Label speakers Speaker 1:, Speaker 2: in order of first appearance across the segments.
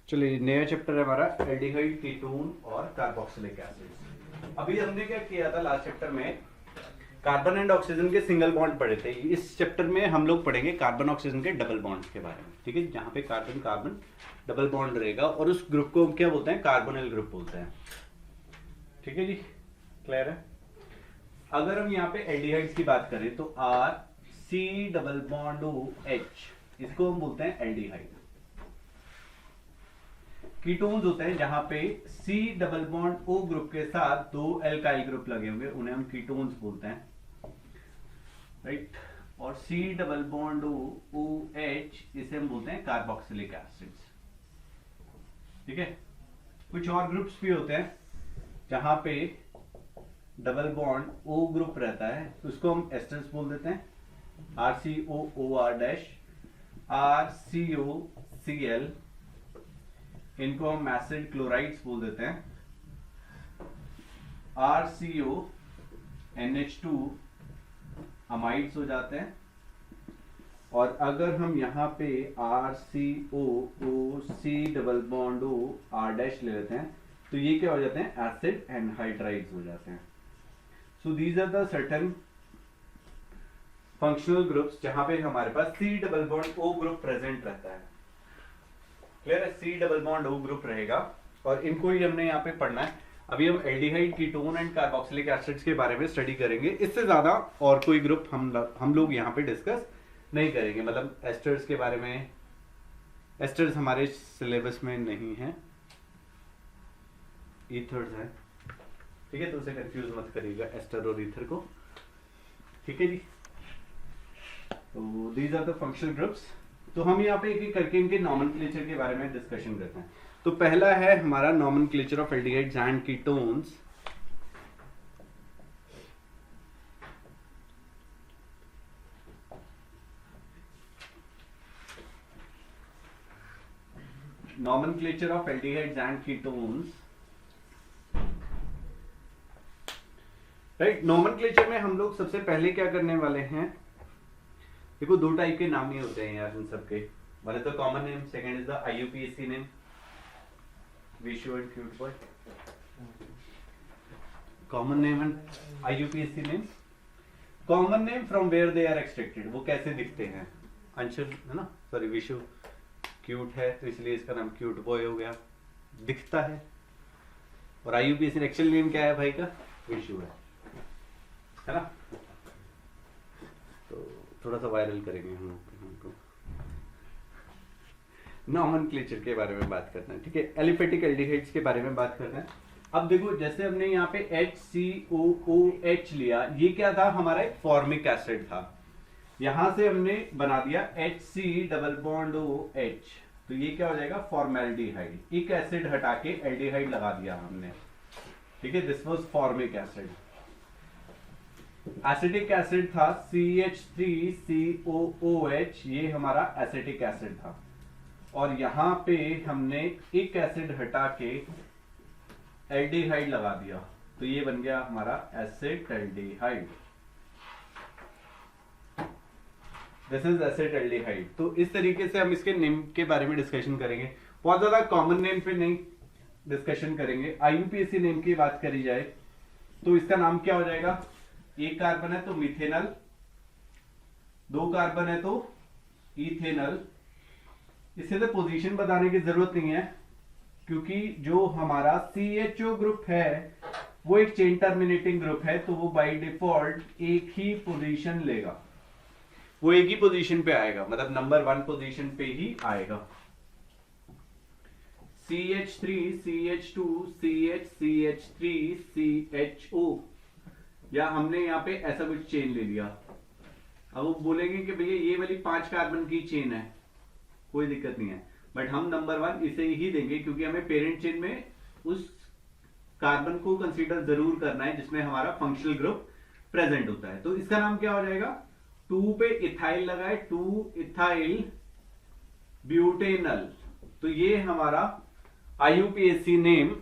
Speaker 1: चलिए नया चैप्टर है हमारा एल्डिहाइड, कीटोन और कार्बोक्सिलिक एसिड। अभी हमने क्या किया था लास्ट चैप्टर में, कार्बन एंड ऑक्सीजन के सिंगल बॉन्ड पढ़े थे। इस चैप्टर में हम लोग पढ़ेंगे कार्बन ऑक्सीजन के डबल बॉन्ड के बारे में। ठीक है, जहाँ पे कार्बन कार्बन डबल बॉन्ड रहेगा और उस ग्रुप को क्या बोलते हैं, कार्बोनिल ग्रुप बोलते हैं। ठीक है जी, क्लियर है। अगर हम यहाँ पे एल्डिहाइड्स की बात करें तो R C double bond O H, इसको हम बोलते हैं एल्डिहाइड। कीटोन्स होते हैं जहां पे C double bond O group के साथ दो एल्काइल ग्रुप लगे होंगे, उन्हें हम कीटोन्स बोलते हैं, राइट। और C double bond O OH, इसे हम बोलते हैं कार्बोक्सिलिक एसिड्स। ठीक है, कुछ और ग्रुप्स भी होते हैं जहां पे डबल बॉन्ड O ग्रुप रहता है, उसको हम एस्टर्स बोल देते हैं, RCOOR डैश, RCOCl, इनको हम एसिड क्लोराइड्स बोल देते हैं, RCO NH2 अमाइड्स हो जाते हैं। और अगर हम यहाँ पे RCOOC double bond O R dash ले लेते हैं तो ये क्या हो जाते हैं, एसिड एनहाइड्राइड्स हो जाते हैं। So these are the certain functional groups जहां पे हमारे पास C double bond O group present रहता है। क्लियर है, C double bond O group रहेगा और इनको ही हमने यहाँ पे पढ़ना है। अभी हम aldehyde, ketone and carboxylic acids के बारे में स्टडी करेंगे। इससे ज्यादा और कोई ग्रुप हम लोग यहाँ पे डिस्कस नहीं करेंगे। मतलब एस्टर्स के बारे में, एस्टर्स हमारे सिलेबस में नहीं है, ईथर्स है। ठीक है, तो उसे कंफ्यूज मत करिएगा एस्टर और ईथर को। ठीक है जी, तो these are the functional groups. तो हम यहाँ पे एक एक करके इनके नॉमेनक्लेचर के बारे में डिस्कशन करते हैं। तो पहला है हमारा nomenclature of aldehydes and ketones. Nomenclature of aldehydes and ketones, right. Nomenclature में हम लोग सबसे पहले क्या करने वाले हैं, देखो दो टाइप के नाम ही होते हैं यार इन सबके। पहले तो common name, second is the IUPAC name, विशु and cute boy. Common name and IUPAC name. Common name from where they are extracted, वो कैसे दिखते हैं। अंशुल है ना, सॉरी विशु क्यूट है तो इसलिए इसका नाम क्यूट बॉय हो गया, दिखता है। और IUPAC एक्चुअल नेम क्या है भाई का, विशु है ना। तो थोड़ा सा वायरल करेंगे हम लोग। नॉमेनक्लेचर के बारे में बात करना है, ठीक है। एलिफेटिक एल्डिहाइड्स के बारे में बात करना है। अब देखो जैसे हमने यहाँ पे HCOOH लिया, ये क्या था, हमारा एक फॉर्मिक एसिड था। यहां से हमने बना दिया HC डबल बॉन्ड OH, तो ये क्या हो जाएगा, फॉर्मेल्डिहाइड। एक एसिड हटा के एल्डिहाइड लगा दिया हमने। ठीक है, this was formic acid. Acetic acid था CH3COOH, ये हमारा एसिटिक एसिड था। और यहां पे हमने एक एसिड हटा के एल्डिहाइड लगा दिया, तो ये बन गया हमारा एसिटल्डिहाइड। This is acetaldehyde. तो इस तरीके से हम इसके नेम के बारे में डिस्कशन करेंगे। बहुत ज्यादा कॉमन नेम पे नहीं डिस्कशन करेंगे। IUPAC नेम की बात करी जाए तो इसका नाम क्या हो जाएगा, एक कार्बन है तो मिथेनल, दो कार्बन है तो इथेनल। इससे तो पोजीशन बताने की जरूरत नहीं है, क्योंकि जो हमारा CHO ग्रुप है वो एक चेन टर्मिनेटिंग ग्रुप है, तो वो बाय डिफॉल्ट एक ही पोजीशन लेगा, वो एक ही पोजीशन पे आएगा, मतलब नंबर 1 पोजीशन पे ही आएगा। CH3 CH2 CH CH3 CHO, या हमने यहाँ पे ऐसा कुछ चेन ले लिया। अब वो बोलेंगे कि भैया ये वाली 5 कार्बन की चेन है, कोई दिक्कत नहीं है, बट हम नंबर 1 इसे ही देंगे, क्योंकि हमें पेरेंट चेन में उस कार्बन को कंसीडर जरूर करना है जिसमें हमारा फंक्शनल ग्रुप प्रेजेंट होता है। तो इसका नाम क्या हो जाएगा, 2 पे इथाइल लगाए, 2 इथाइल ब्यूटेनल, तो ये हमारा IUPAC नेम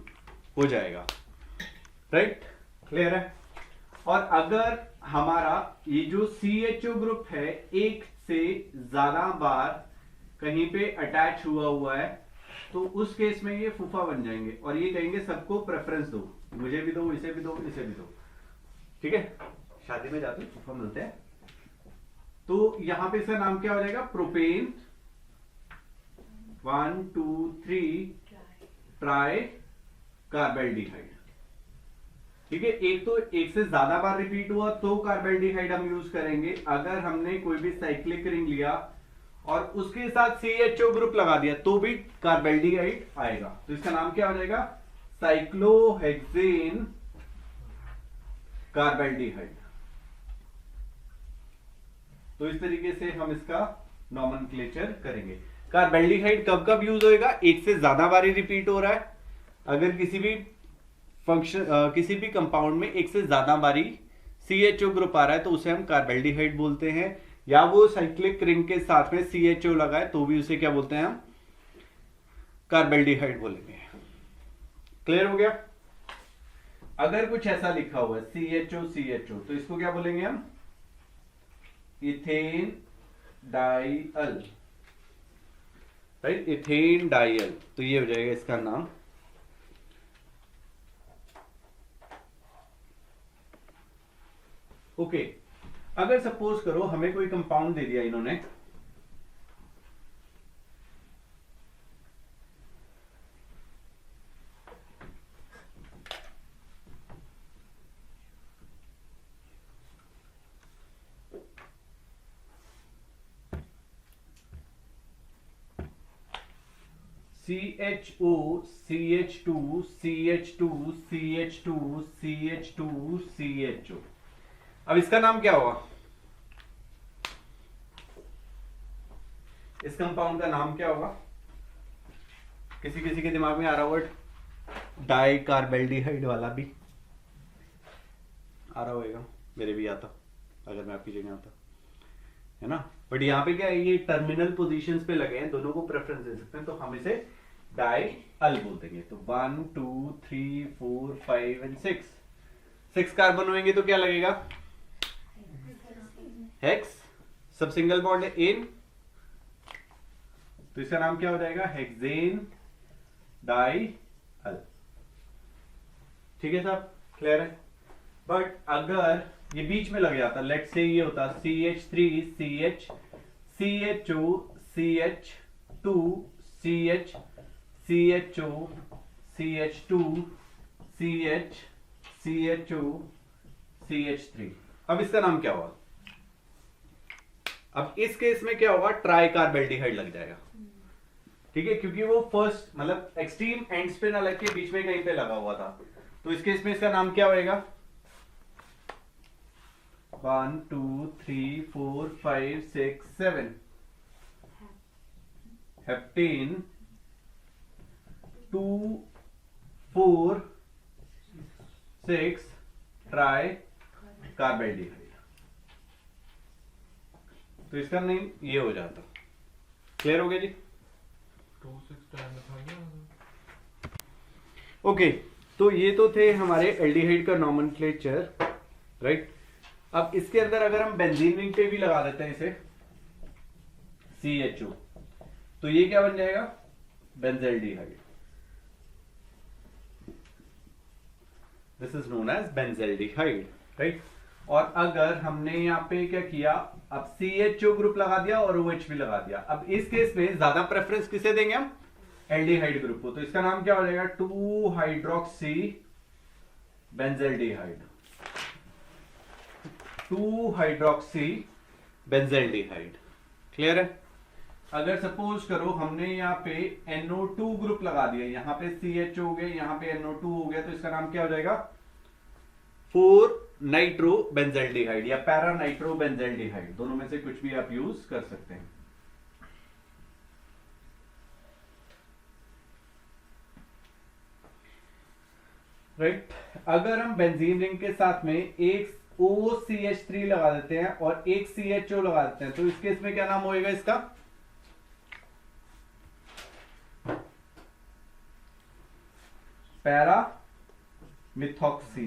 Speaker 1: हो जाएगा, राइट। क्लियर है। और अगर हमारा ये जो CHO ग्रुप है एक से ज्यादा बार कहीं पे अटैच हुआ है, तो उस केस में ये फूफा बन जाएंगे और ये कहेंगे सबको प्रेफरेंस दो, मुझे भी दो, इसे भी दो, इसे भी दो। ठीक है, शादी में जाते फूफा मिलते हैं। तो यहां पे इसका नाम क्या हो जाएगा, प्रोपेन 1 2 3 ट्राई कार्बेल्डिहाइड। ठीक है, एक तो एक से ज्यादा बार रिपीट हुआ तो कार्बेल्डिहाइड हम यूज करेंगे। अगर हमने कोई भी साइक्लिक रिंग लिया और उसके साथ CHO ग्रुप लगा दिया तो भी कार्बेल्डिहाइड आएगा। तो इसका नाम क्या हो जाएगा, साइक्लोहेक्सेन कार्बेल्डिहाइड। तो इस तरीके से हम इसका नॉमेनक्लेचर करेंगे। कार्बेल्डिहाइड कब कब यूज होएगा, एक से ज्यादा बारी रिपीट हो रहा है, अगर किसी भी फंक्शन किसी भी कंपाउंड में एक से ज्यादा बारी CHO ग्रुप आ रहा है तो उसे हम कार्बेल्डिहाइड बोलते हैं, या वो साइक्लिक रिंग के साथ में CHO लगा है तो भी उसे क्या बोलते हैं हम, कार्बेल्डिहाइड बोलेंगे। क्लियर हो गया। अगर कुछ ऐसा लिखा हुआ है CHO तो इसको क्या बोलेंगे हम, इथेन डाइअल, राइट, इथेन डाइअल। तो ये हो जाएगा इसका नाम। ओके, अगर सपोज करो हमें कोई कंपाउंड दे दिया इन्होंने, CHO CH2 CH2 CH2 CH2 CHO। अब इसका नाम क्या होगा, इस कंपाउंड का नाम क्या होगा, किसी किसी के दिमाग में आ रहा होगा डाई कार्बेल्डिहाइड वाला भी आ रहा होगा, मेरे भी आता अगर मैं आपकी जगह आता, है ना। बट यहाँ पे क्या है, ये टर्मिनल पोजीशंस पे लगे हैं, दोनों को प्रेफरेंस दे सकते हैं, तो हम इसे डाइअल बोल देंगे। तो 1 2 3 4 5 एंड 6 कार्बन होंगे तो क्या लगेगा, हेक्स, सब सिंगल बॉन्ड है इन, तो इसका नाम क्या हो जाएगा, हेक्सेन डाइअल। ठीक है साहब, क्लियर है। बट अगर ये बीच में लग जाता, लेट से ये होता CH3 CH CHO CH2 CH CHO CH2 CH CHO CH3। अब इसका नाम क्या होगा, अब इस केस में क्या होगा, ट्राई कार्बेल्डिहाइड लग जाएगा। ठीक है, क्योंकि वो फर्स्ट मतलब एक्सट्रीम एंड्स पे ना लग के बीच में कहीं पे लगा हुआ था, तो इस केस में इसका नाम क्या होएगा, 1 2 3 4 5 6 7 हेप्टेन 2 4 6 ट्राई कार्बेल्डिहाइड। तो इसका नेम ये हो जाता। क्लियर हो गया जी। ओके, तो ये तो थे हमारे एल्डिहाइड का नॉमेनक्लेचर, राइट। अब इसके अंदर अगर हम बेंजीन रिंग पे भी लगा देते हैं इसे CHO, तो ये क्या बन जाएगा, benzaldehyde. This is known as benzaldehyde, right. और अगर हमने यहाँ पे क्या किया, अब CHO ग्रुप लगा दिया और OH भी लगा दिया, अब इस केस में ज्यादा प्रेफरेंस किसे देंगे हम, एल्डिहाइड ग्रुप को, तो इसका नाम क्या हो जाएगा, 2 hydroxy benzaldehyde, 2 hydroxy benzaldehyde. Clear है। अगर सपोज करो हमने यहाँ पे NO2 ग्रुप लगा दिया, यहाँ पे CHO हो गया, यहाँ पे NO2 हो गया, तो इसका नाम क्या हो जाएगा, 4 नाइट्रो बेंजेल्डिहाइड या पैरा नाइट्रो बेंजेल्डिहाइड, दोनों में से कुछ भी आप यूज कर सकते हैं। राइट, अगर हम बेंजीन रिंग के साथ में एक OCH3 लगा देते हैं और एक CHO लगा देते हैं, तो इस केस में क्या नाम होएगा इसका, पैरा मिथॉक्सी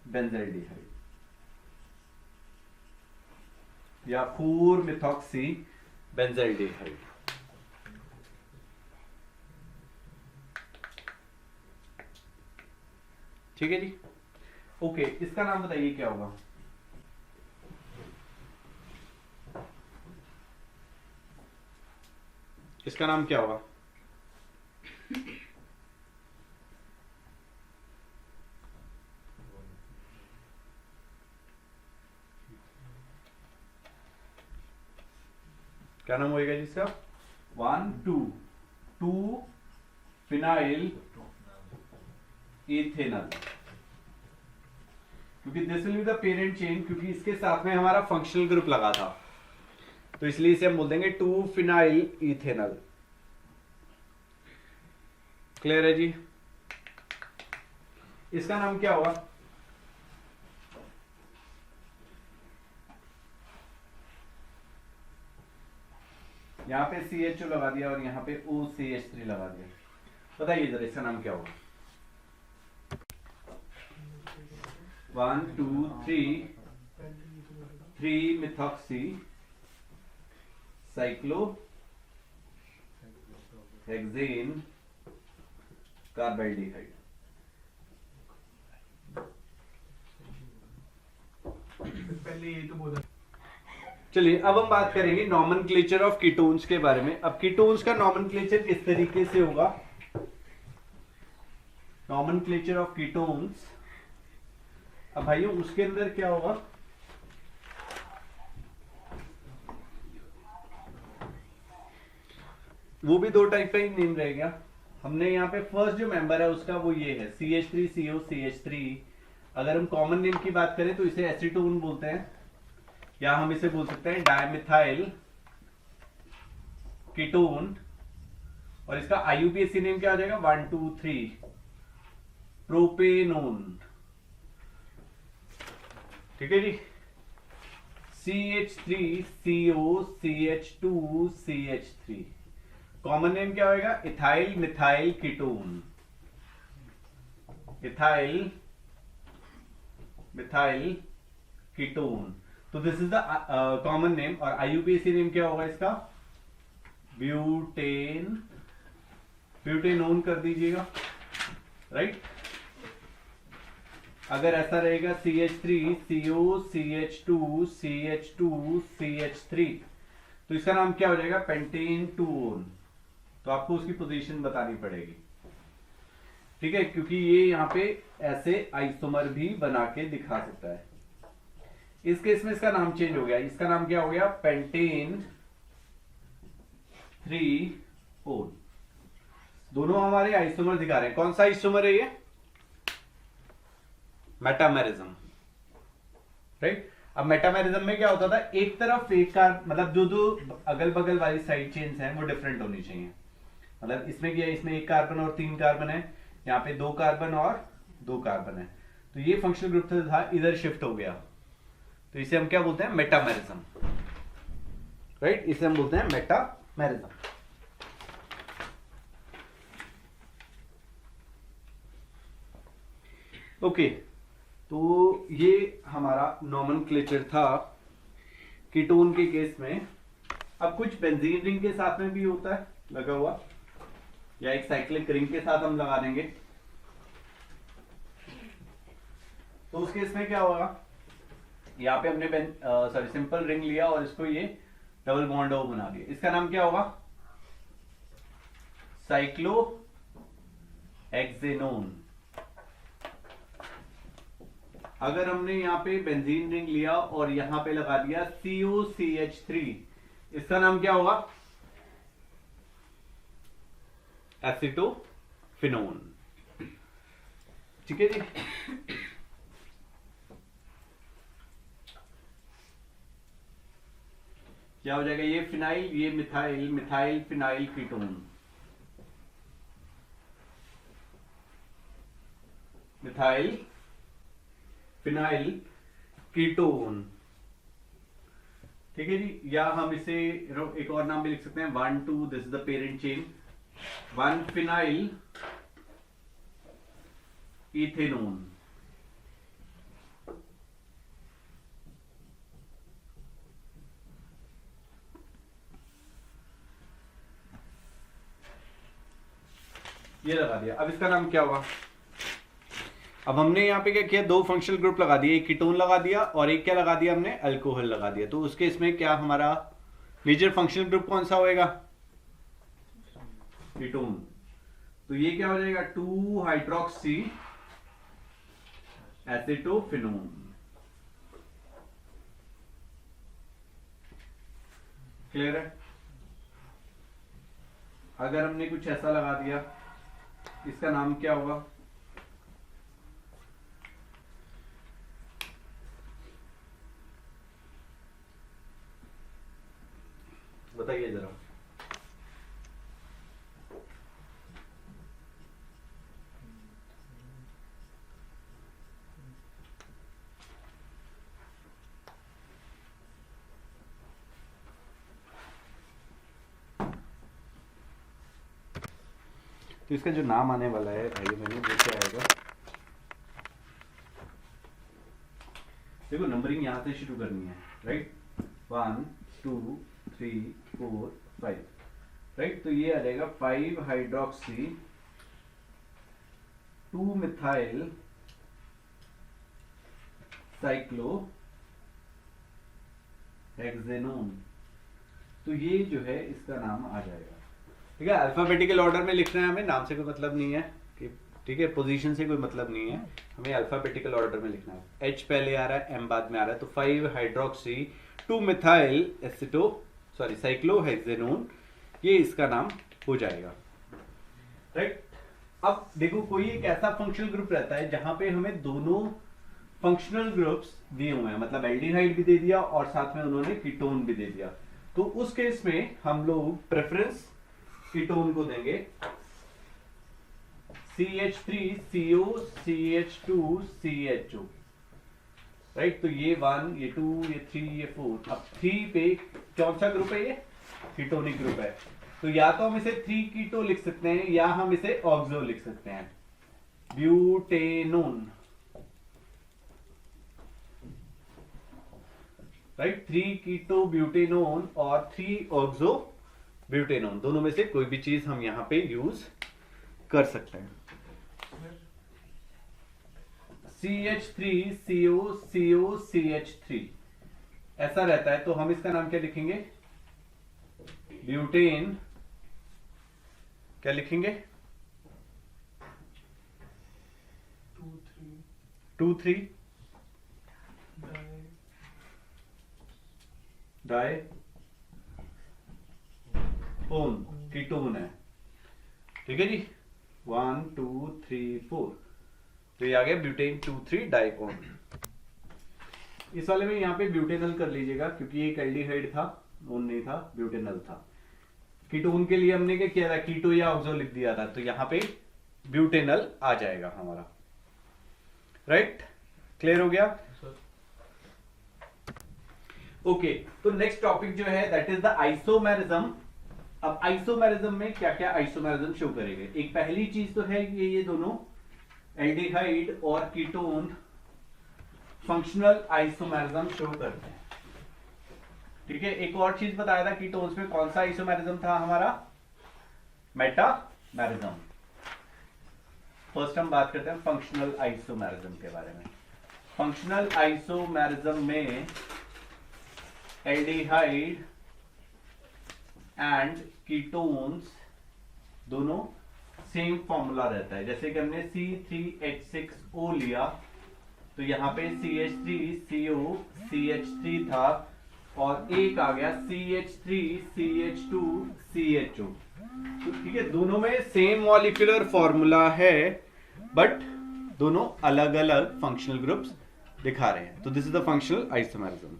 Speaker 1: बेंजेल्डिहाइड या 4 मिथॉक्सी बेंजेल्डिहाइड। ठीक है जी। ओके, इसका नाम बताइए क्या होगा। इसका नाम क्या होगा। क्या नाम होएगा जी इसका। 1,2 फिनाइल इथेनॉल, क्योंकि this will be the parent chain, क्योंकि इसके साथ में हमारा फंक्शनल ग्रुप लगा था, तो इसलिए इसे हम बोल देंगे 2 फिनाइल इथेनॉल। क्लियर है जी। इसका नाम क्या होगा। यहां पे CHO लगा दिया और यहां पे OCH3 लगा दिया। बताइए जरा इसका नाम क्या होगा। 1 2 3 मिथॉक्सी साइक्लो हेक्सेन कार्बाइडिहाइड।
Speaker 2: पहले ये तो बोला।
Speaker 1: चलिए अब हम बात करेंगे नॉमेनक्लेचर ऑफ कीटोन्स के बारे में। अब कीटोन्स का नॉमेनक्लेचर किस तरीके से होगा। नॉमेनक्लेचर ऑफ कीटोन्स, अब भाइयों उसके अंदर क्या होगा। वो भी दो टाइप का ही नेम रहेगा। हमने यहाँ पे फर्स्ट जो मेंबर है उसका वो ये है CH3CO CH3। अगर हम कॉमन नेम की बात करें तो इसे एसीटोन बोलते हैं, या हम इसे बोल सकते हैं डायमिथाइल कीटोन। और इसका IUPAC नेम क्या हो जाएगा 1 2 3 प्रोपेनोन। ठीक है जी। CH3CO CH2 CH3। Common name क्या होगा ethyl methyl ketone. Ethyl methyl ketone. तो this is the common name. और IUPAC नेम क्या होगा इसका ब्यूटेन, ब्यूटेनोन कर दीजिएगा, राइट। अगर ऐसा रहेगा CH3CO CH2 CH2 CH3 तो इसका नाम क्या हो जाएगा पेंटेन टून। तो आपको उसकी पोजीशन बतानी पड़ेगी, ठीक है, क्योंकि ये यहां पे ऐसे आइसोमर भी बना के दिखा सकता है। इस केस में इसका नाम चेंज हो गया। इसका नाम क्या हो गया पेंटेन 3-ओन। दोनों हमारे आइसोमर दिखा रहे हैं। कौन सा आइसोमर है ये मेटामेरिज्म, राइट। अब मेटामेरिज्म में क्या होता था एक तरफ एक कार मतलब जो जो अगल बगल वाली साइड चेन्स हैं वो डिफरेंट होनी चाहिए। मतलब इसमें क्या है, इसमें 1 कार्बन और 3 कार्बन है, यहाँ पे 2 कार्बन और 2 कार्बन है। तो ये फंक्शनल ग्रुप से था इधर शिफ्ट हो गया, तो इसे हम क्या बोलते हैं मेटामेरिज्म, राइट। इसे हम बोलते हैं मेटामेरिज्म। ओके, तो ये हमारा नॉमेनक्लेचर था कीटोन के केस में। अब कुछ बेंजीन रिंग के साथ में भी होता है लगा हुआ, या एक साइक्लिक रिंग के साथ हम लगा देंगे। तो उस केस में क्या होगा, यहाँ पे हमने सॉरी सिंपल रिंग लिया और इसको ये डबल बॉन्ड ओ बना दिया। इसका नाम क्या होगा साइक्लो हेक्सेनोन। अगर हमने यहाँ पे बेंजीन रिंग लिया और यहां पे लगा दिया COCH3, इसका नाम क्या होगा एसिटोफिनोन। ठीक है जी। क्या हो जाएगा ये फिनाइल, ये methyl, methyl phenyl ketone. Methyl phenyl ketone, ठीक है जी। या हम इसे एक और नाम भी लिख सकते हैं 1 2, this is the parent chain 1 phenyl ethanone. ये लगा दिया। अब इसका नाम क्या होगा अब हमने यहाँ पे क्या किया, दो फंक्शनल ग्रुप लगा दिए, एक कीटोन लगा दिया और एक क्या लगा दिया हमने, अल्कोहल लगा दिया। तो उसके इसमें क्या हमारा मेजर फंक्शनल ग्रुप कौन सा होएगा, कीटोन। तो ये क्या हो जाएगा, 2 हाइड्रोक्सी एसिटोफिनोन। क्लियर है। अगर हमने कुछ ऐसा लगा दिया, इसका नाम क्या होगा, बताइए जरा। तो इसका जो नाम आने वाला है भाई मैंने, वो क्या आएगा, देखो नंबरिंग यहां से शुरू करनी है, राइट। 1 2 3 4 5, राइट। तो ये आ जाएगा 5 हाइड्रोक्सी 2 मिथाइल साइक्लो हेक्सेनोन। तो ये जो है इसका नाम आ जाएगा, ठीक है। अल्फाबेटिकल ऑर्डर में लिखना है हमें, नाम से कोई मतलब नहीं है कि, ठीक है, पोजीशन से कोई मतलब नहीं है, हमें अल्फाबेटिकल ऑर्डर में लिखना है। एच पहले आ रहा है, एम बाद में आ रहा है। तो 5 हाइड्रोक्सी 2 मिथाइल साइक्लोहेक्सेनोन, ये इसका नाम हो जाएगा, राइट। अब देखो कोई एक ऐसा फंक्शनल ग्रुप रहता है जहां पे हमें दोनों फंक्शनल ग्रुप्स दिए हुए हैं, मतलब एल्डिहाइड भी दे दिया और साथ में उन्होंने कीटोन भी दे दिया। तो उस केस में हम लोग प्रेफरेंस कीटोन को देंगे, CH3CO CH2 CHO, राइट। तो ये 1 ये 2 ये 3 ये 4। अब 3 पे कौन सा ग्रुप है, ये कीटोनिक ग्रुप है। तो या तो हम इसे 3 कीटो लिख सकते हैं या हम इसे ऑक्सो लिख सकते हैं, ब्यूटेनोन, राइट। 3 कीटो ब्यूटेनोन और 3 ऑक्सो ब्यूटेनोन, दोनों में से कोई भी चीज हम यहां पे यूज कर सकते हैं। CH3CO CO CH3 ऐसा रहता है। तो हम इसका नाम क्या लिखेंगे, ब्यूटेन, क्या लिखेंगे, 2 3 डाई ओन, कीटोन है, ठीक है जी। 1 2 3 4, तो ये आ गया ब्यूटेन 2 3 डाइकोन। इस वाले में यहाँ पे ब्यूटेनल कर लीजिएगा क्योंकि एक एल्डिहाइड था, ओन नहीं था, ब्यूटेनल था। कीटोन के लिए हमने क्या किया था, कीटो या ऑक्सो लिख दिया था, तो यहाँ पे ब्यूटेनल आ जाएगा हमारा, राइट। क्लियर हो गया, ओके। तो नेक्स्ट टॉपिक जो है दैट इज द आइसोमेरिज्म। अब आइसोमेरिज्म में क्या क्या आइसोमेरिज्म शो करेंगे। एक पहली चीज तो है ये दोनों एल्डिहाइड और कीटोन फंक्शनल आइसोमेरिज्म शो करते हैं, ठीक है। एक और चीज बताया था, कीटोन्स में कौन सा आइसोमेरिज्म था हमारा, मेटामेरिज्म। फर्स्ट हम बात करते हैं फंक्शनल आइसोमेरिज्म के बारे में। फंक्शनल आइसोमेरिज्म में एल्डिहाइड एंड कीटोन्स दोनों सेम फॉर्मूला रहता है। जैसे कि हमने C3H6O लिया तो यहाँ पे CH3CO CH3 था और एक आ गया CH3CH2 CHO। तो ठीक है, दोनों में सेम मॉलिक्यूलर फॉर्मूला है बट दोनों अलग अलग फंक्शनल ग्रुप्स दिखा रहे हैं। तो this is the functional isomerism,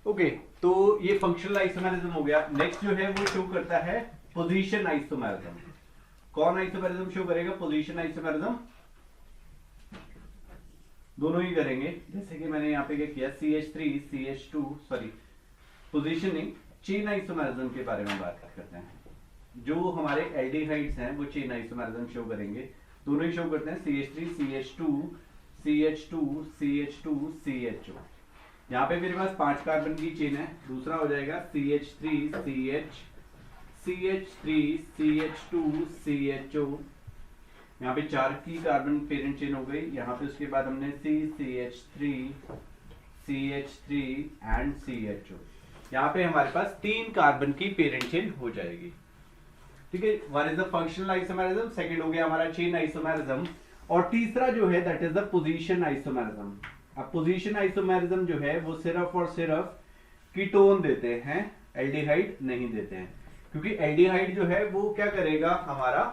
Speaker 1: okay. तो ये फंक्शनल आइसोमेरिज्म हो गया। नेक्स्ट जो है वो शो करता है पोजीशन आइसोमेरिज्म। कौन आइसोमेरिज्म शो करेगा, पोजीशन आइसोमेरिज्म। दोनों ही करेंगे। जैसे कि मैंने यहाँ पे क्या किया, CH3 CH2 sorry positioning chain isomerism के बारे में बात करते हैं। जो हमारे एल्डिहाइड्स हैं वो चेन आइसोमेरिज्म शो करेंगे, दोनों ही शो करते हैं CH3 CH2 CH2 CH2 CHO। यहाँ पे मेरे पास 5 कार्बन की चेन है। दूसरा हो जाएगा CH3 CH CH3 CH2 CHO। यहाँ पे 4 की कार्बन पेरेंट चेन हो गई। यहाँ पे उसके बाद हमने CCH3 CH3 एंड CHO, यहाँ पे हमारे पास 3 कार्बन की पेरेंट चेन हो जाएगी। ठीक है, one is the functional isomerism, second हो गया हमारा चेन आइसोमेरिज्म, और तीसरा जो है that is the position isomerism. अब पोजीशन आइसोमेरिज्म जो है वो सिर्फ और सिर्फ कीटोन देते हैं, एल्डिहाइड नहीं देते हैं, क्योंकि एल्डिहाइड जो है वो क्या करेगा, हमारा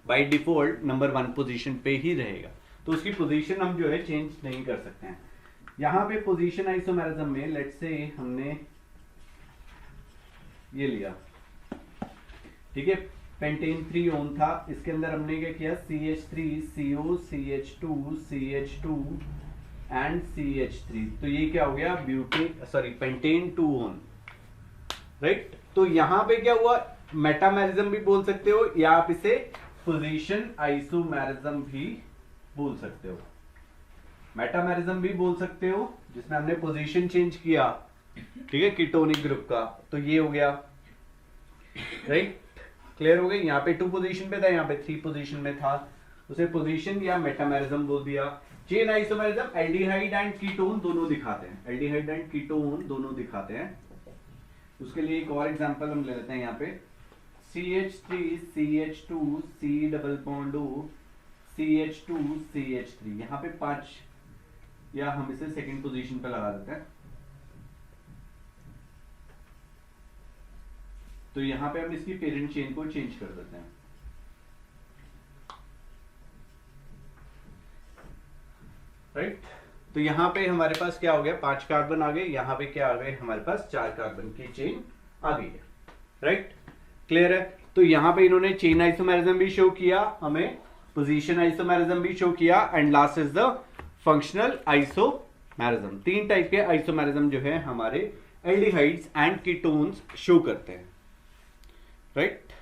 Speaker 1: बाय डिफॉल्ट नंबर 1 पोजीशन पे ही रहेगा, तो उसकी पोजीशन हम जो है चेंज नहीं कर सकते हैं। यहां पे पोजीशन आइसोमेरिज्म में लेट्स से हमने ये लिया, ठीक है, पेंटेन 3 ओन था, इसके अंदर हमने क्या किया, CH3 CO CH2 CH2 and CH3, तो ये क्या हो गया, पेंटेन 2 ओन, राइट। तो यहां पे क्या हुआ, मेटामेरिज्म भी बोल सकते हो या आप इसे पोजीशन आइसोमेरिज्म भी बोल सकते हो, मेटामेरिज्म भी बोल सकते हो, जिसमें हमने पोजीशन चेंज किया, ठीक है, कीटोनिक ग्रुप का, तो ये हो गया, राइट, क्लियर हो गई। यहाँ पे 2 पोजीशन पे था, यहाँ पे 3 पोजीशन में था, उसे पोजीशन या मेटामेरिज्म बोल दिया। Chain isomerism aldehyde and ketone दोनों दिखाते हैं, एल्डिहाइड एंड कीटोन दोनों दिखाते हैं। उसके लिए एक और एग्जांपल हम ले लेते हैं, यहाँ पे CH3 CH2 C double bond O CH2 CH3, यहाँ पे 5, या हम इसे सेकंड पोजीशन पे लगा देते हैं, तो यहां पे हम इसकी पेरेंट चेन को चेंज कर देते हैं, राइट। तो यहां पे हमारे पास क्या हो गया, 5 कार्बन आ गए, यहां पे क्या आ गए, हमारे पास 4 कार्बन की चेन आ गई है, राइट, क्लियर है। तो यहां पे इन्होंने चेन आइसोमेरिज्म भी शो किया, हमें पोजीशन आइसोमेरिज्म भी शो किया, and last is the functional isomerism. 3 type के आइसोमेरिज्म जो है हमारे एल्डिहाइड्स एंड कीटोन्स शो करते हैं, राइट।